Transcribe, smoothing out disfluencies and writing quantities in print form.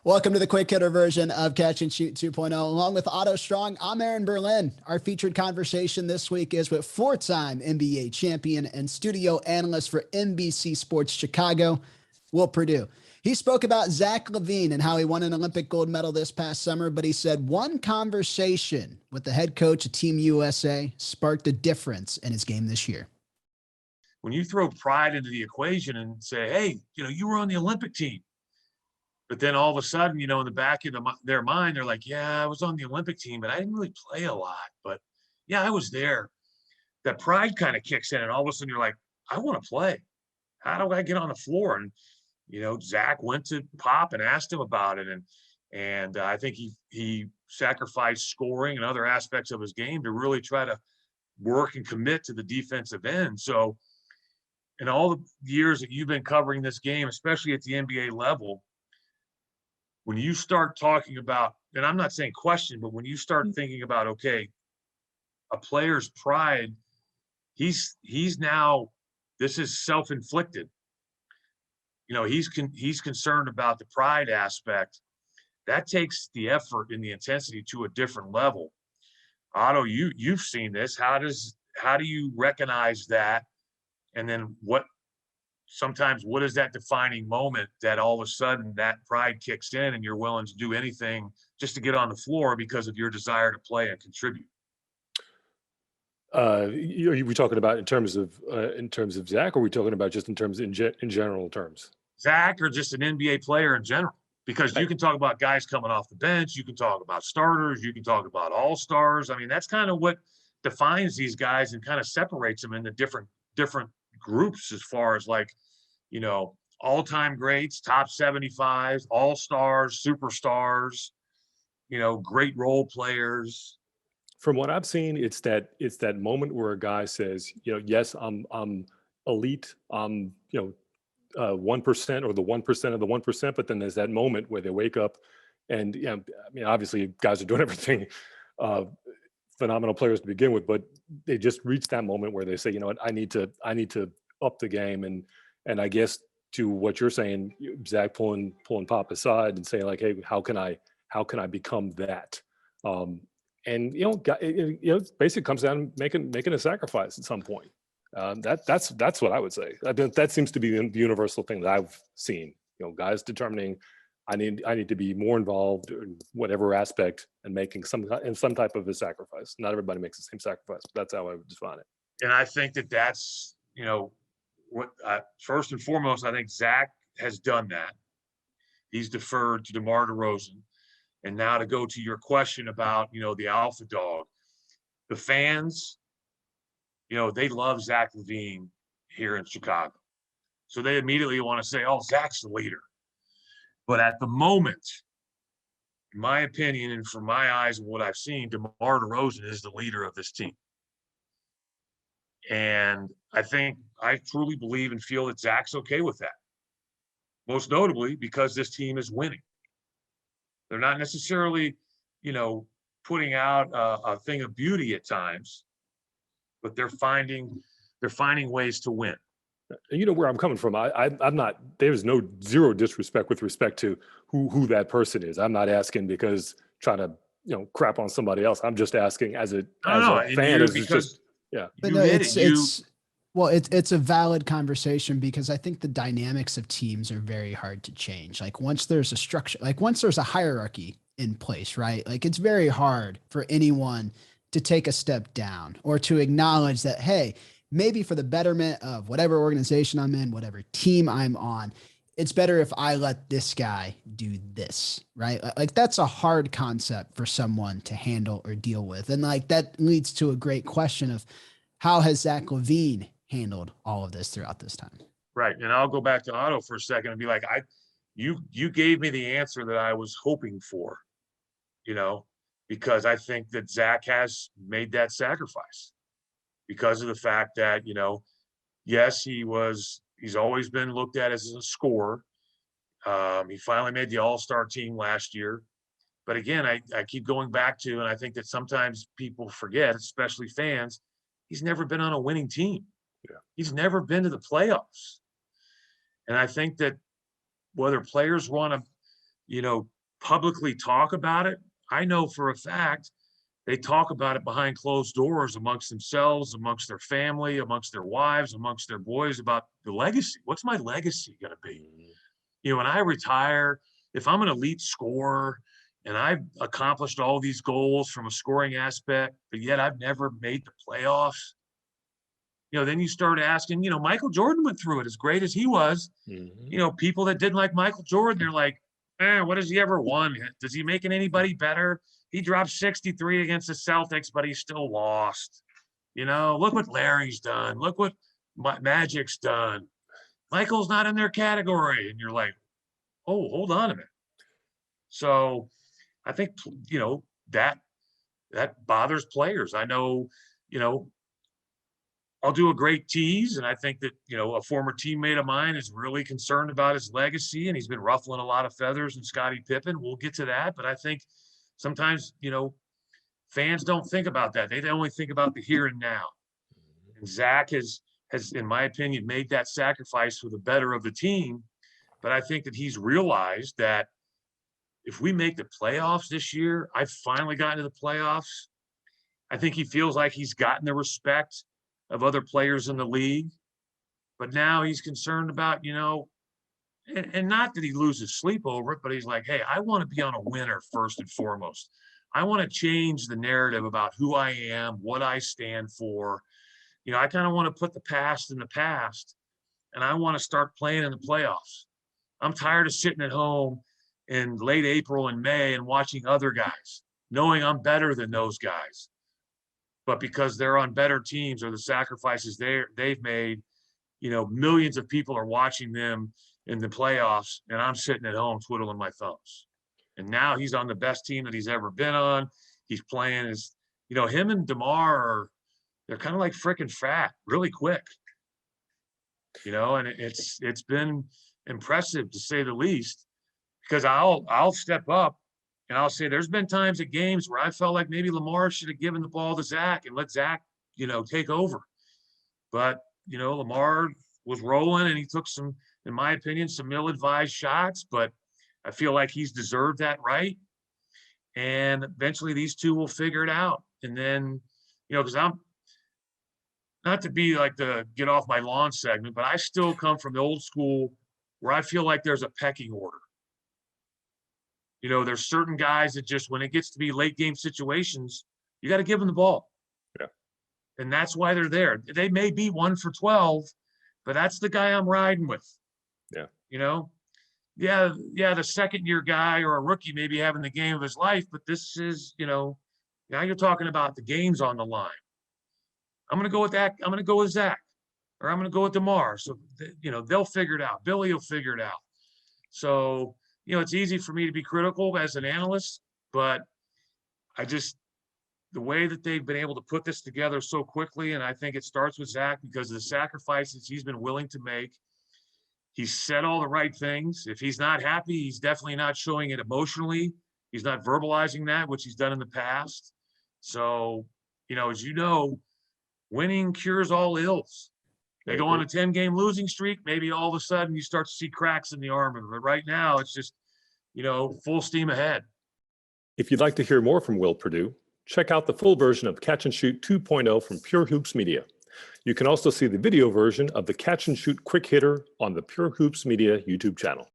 Welcome to the quick hitter version of Catch and Shoot 2.0. Along with Otto Strong, I'm Aaron Berlin. Our featured conversation this week is with four-time NBA champion and studio analyst for NBC Sports Chicago, Will Perdue. He spoke about Zach LaVine and how he won an Olympic gold medal this past summer, but he said one conversation with the head coach of Team USA sparked a difference in his game this year. When you throw pride into the equation and say, hey, you were on the Olympic team. But then all of a sudden, in the back of their mind, they're like, yeah, I was on the Olympic team, but I didn't really play a lot. But, yeah, I was there. That pride kind of kicks in, and all of a sudden you're like, I want to play. How do I get on the floor? And, Zach went to Pop and asked him about it. And I think he sacrificed scoring and other aspects of his game to really try to work and commit to the defensive end. So in all the years that you've been covering this game, especially at the NBA level, when you start talking about, and I'm not saying question, but when you start thinking about, okay, a player's pride, he's now, this is self-inflicted. He's concerned about the pride aspect. That takes the effort and the intensity to a different level. Otto, you've seen this. How do you recognize that? And then what is that defining moment that all of a sudden that pride kicks in and you're willing to do anything just to get on the floor because of your desire to play and contribute? Are we talking about in terms of Zach, or are we talking about just in general terms? Zach, or just an NBA player in general? Because you can talk about guys coming off the bench, you can talk about starters, you can talk about all-stars. I mean, that's kind of what defines these guys and kind of separates them into different groups as far as all-time greats, top 75, all-stars, superstars, great role players. From what I've seen, it's that moment where a guy says, yes, I'm elite, I'm 1% or the 1% of the 1%, but then there's that moment where they wake up and obviously guys are doing everything phenomenal players to begin with, but they just reach that moment where they say, you know what, I need to up the game. And I guess to what you're saying, Zach pulling Pop aside and saying like, hey, how can I become that? And it basically comes down to making a sacrifice at some point. That's what I would say. That seems to be the universal thing that I've seen. Guys determining I need to be more involved in whatever aspect and making some type of a sacrifice. Not everybody makes the same sacrifice, but that's how I would define it. And I think that's what first and foremost, I think Zach has done that. He's deferred to DeMar DeRozan. And now to go to your question about, the alpha dog, the fans, they love Zach LaVine here in Chicago. So they immediately want to say, oh, Zach's the leader. But at the moment, in my opinion, and from my eyes and what I've seen, DeMar DeRozan is the leader of this team. And I truly believe and feel that Zach's okay with that. Most notably because this team is winning. They're not necessarily, putting out a thing of beauty at times, but they're finding ways to win. You know where I'm coming from. I'm not. There's zero disrespect with respect to who that person is. I'm not asking because trying to crap on somebody else. I'm just asking as a fan. Yeah. But no, it's a valid conversation because I think the dynamics of teams are very hard to change. Like once there's a structure, like once there's a hierarchy in place, right? Like it's very hard for anyone to take a step down or to acknowledge that, hey, maybe for the betterment of whatever organization I'm in, whatever team I'm on, it's better if I let this guy do this, right? Like that's a hard concept for someone to handle or deal with. And like that leads to a great question of how has Zach LaVine handled all of this throughout this time? Right. And I'll go back to Otto for a second and be like, you gave me the answer that I was hoping for, because I think that Zach has made that sacrifice because of the fact that, yes, he's always been looked at as a scorer. He finally made the All-Star team last year. But again, I keep going back to, and I think that sometimes people forget, especially fans, he's never been on a winning team. Yeah. He's never been to the playoffs. And I think that whether players want to, publicly talk about it. I know for a fact they talk about it behind closed doors amongst themselves, amongst their family, amongst their wives, amongst their boys about the legacy. What's my legacy going to be? When I retire, if I'm an elite scorer and I've accomplished all these goals from a scoring aspect, but yet I've never made the playoffs, then you start asking, Michael Jordan went through it as great as he was. People that didn't like Michael Jordan, they're like, what has he ever won? Does he make anybody better? He dropped 63 against the Celtics, but he still lost. Look what Larry's done. Look what Magic's done. Michael's not in their category. And you're like, oh, hold on a minute. So I think, that bothers players. I know, I'll do a great tease. And I think that, a former teammate of mine is really concerned about his legacy, and he's been ruffling a lot of feathers in Scottie Pippen. We'll get to that. But I think sometimes, fans don't think about that. They only think about the here and now. And Zach has, in my opinion, made that sacrifice for the better of the team. But I think that he's realized that if we make the playoffs this year, I've finally gotten to the playoffs. I think he feels like he's gotten the respect of other players in the league. But now he's concerned about, and not that he loses sleep over it, but he's like, hey, I want to be on a winner first and foremost. I want to change the narrative about who I am, what I stand for. I kind of want to put the past in the past, and I want to start playing in the playoffs. I'm tired of sitting at home in late April and May and watching other guys, knowing I'm better than those guys. But because they're on better teams or the sacrifices they've made, millions of people are watching them in the playoffs, and I'm sitting at home twiddling my thumbs. And now he's on the best team that he's ever been on. He's playing as, him and DeMar they're kind of like freaking fat really quick, and it's been impressive to say the least, because I'll step up and I'll say there's been times at games where I felt like maybe Lamar should have given the ball to Zach and let Zach, take over. But, Lamar was rolling, and he took some, in my opinion, some ill-advised shots, but I feel like he's deserved that right. And eventually these two will figure it out. And then, because I'm not to be like the get off my lawn segment, but I still come from the old school where I feel like there's a pecking order. There's certain guys that just, when it gets to be late game situations, you got to give them the ball. Yeah. And that's why they're there. They may be 1 for 12, but that's the guy I'm riding with. Yeah. The second year guy or a rookie may be having the game of his life, but this is, now you're talking about the game's on the line. I'm going to go with that. I'm going to go with Zach, or I'm going to go with DeMar. So, they'll figure it out. Billy will figure it out. So, it's easy for me to be critical as an analyst, but the way that they've been able to put this together so quickly, and I think it starts with Zach because of the sacrifices he's been willing to make. He's said all the right things. If he's not happy, he's definitely not showing it emotionally. He's not verbalizing that, which he's done in the past. So, as winning cures all ills. They go on a 10-game losing streak, maybe all of a sudden you start to see cracks in the armor. But right now, it's just, full steam ahead. If you'd like to hear more from Will Perdue, check out the full version of Catch and Shoot 2.0 from Pure Hoops Media. You can also see the video version of the Catch and Shoot Quick Hitter on the Pure Hoops Media YouTube channel.